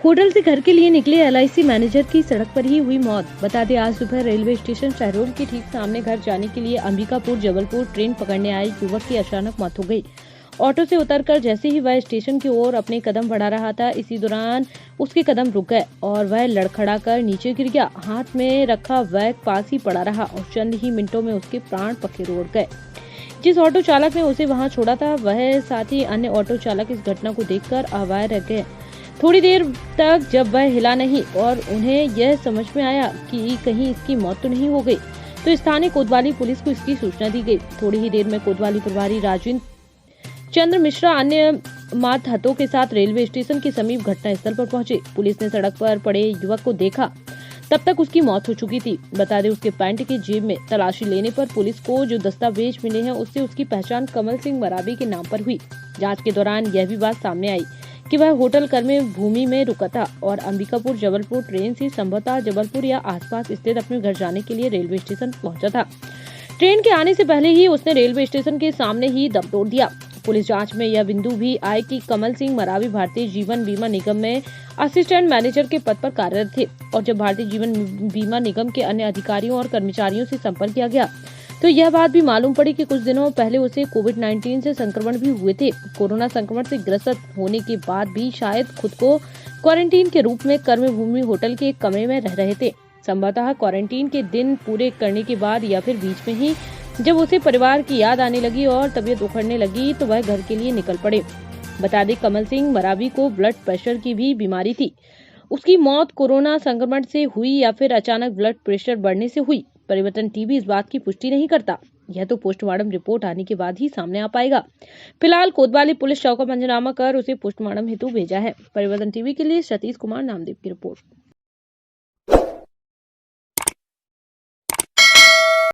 Hotel से घर के लिए निकले एलआईसी मैनेजर की सड़क पर ही हुई मौत। बता दें, आज सुबह रेलवे स्टेशन शहरोड के ठीक सामने घर जाने के लिए अंबिकापुर जबलपुर ट्रेन पकड़ने आए युवक की अचानक मौत हो गई। ऑटो से उतरकर जैसे ही वह स्टेशन की ओर अपने कदम बढ़ा रहा था, इसी दौरान उसके कदम रुक गए और वह लड़खड़ाकर नीचे गिर गया। हाथ में रखा बैग पास ही पड़ा रहा और चंद ही मिनटों में उसके प्राण पखेरु उड़ गए। जिस ऑटो चालक ने उसे वहां छोड़ा था, वह साथ ही अन्य ऑटो चालक इस घटना को देखकर अवाक रह गए। थोड़ी देर तक जब वह हिला नहीं और उन्हें यह समझ में आया कि कहीं इसकी मौत तो नहीं हो गई, तो स्थानीय कोतवाली पुलिस को इसकी सूचना दी गई। थोड़ी ही देर में कोतवाली प्रभारी राजेंद्र चंद्र मिश्रा अन्य मातहतों के साथ रेलवे स्टेशन के समीप घटनास्थल पर पहुंचे। पुलिस ने सड़क पर पड़े युवक को देखा, तब तक उसकी मौत हो चुकी थी। बता दें, उसके पैंट की जेब में तलाशी लेने पर पुलिस को जो दस्तावेज मिले हैं, उससे उसकी पहचान कमल सिंह मरावी के नाम पर हुई। जांच के दौरान यह भी बात सामने आई कि वह होटल कर्मी भूमि में रुका था और अंबिकापुर जबलपुर ट्रेन से संभवतः जबलपुर या आसपास स्थित अपने घर जाने के लिए रेलवे स्टेशन पहुंचा था। ट्रेन के आने से पहले ही उसने रेलवे स्टेशन के सामने ही दम तोड़ दिया। पुलिस जांच में यह बिंदु भी आए कि कमल सिंह मरावी भारतीय जीवन बीमा निगम में असिस्टेंट मैनेजर के पद पर कार्यरत थे और जब भारतीय जीवन बीमा निगम के अन्य अधिकारियों और कर्मचारियों से संपर्क किया गया, तो यह बात भी मालूम पड़ी कि कुछ दिनों पहले उसे कोविड-19 से संक्रमण भी हुए थे। कोरोना संक्रमण से ग्रस्त होने के बाद भी शायद खुद को क्वारंटीन के रूप में कर्मभूमि होटल के एक कमरे में रह रहे थे। संभवतः क्वारंटीन के दिन पूरे करने के बाद या फिर बीच में ही जब उसे परिवार की याद आने लगी और तबीयत उखड़ने लगी, तो वह घर के लिए निकल पड़े। बता दें, कमल सिंह मरावी को ब्लड प्रेशर की भी बीमारी थी। उसकी मौत कोरोना संक्रमण से हुई या फिर अचानक ब्लड प्रेशर बढ़ने से हुई, परिवर्तन टीवी इस बात की पुष्टि नहीं करता। यह तो पोस्टमार्टम रिपोर्ट आने के बाद ही सामने आ पाएगा। फिलहाल कोतवाली पुलिस शव का पंचनामा कर उसे पोस्टमार्टम हेतु भेजा है। परिवर्तन टीवी के लिए सतीश कुमार नामदेव की रिपोर्ट।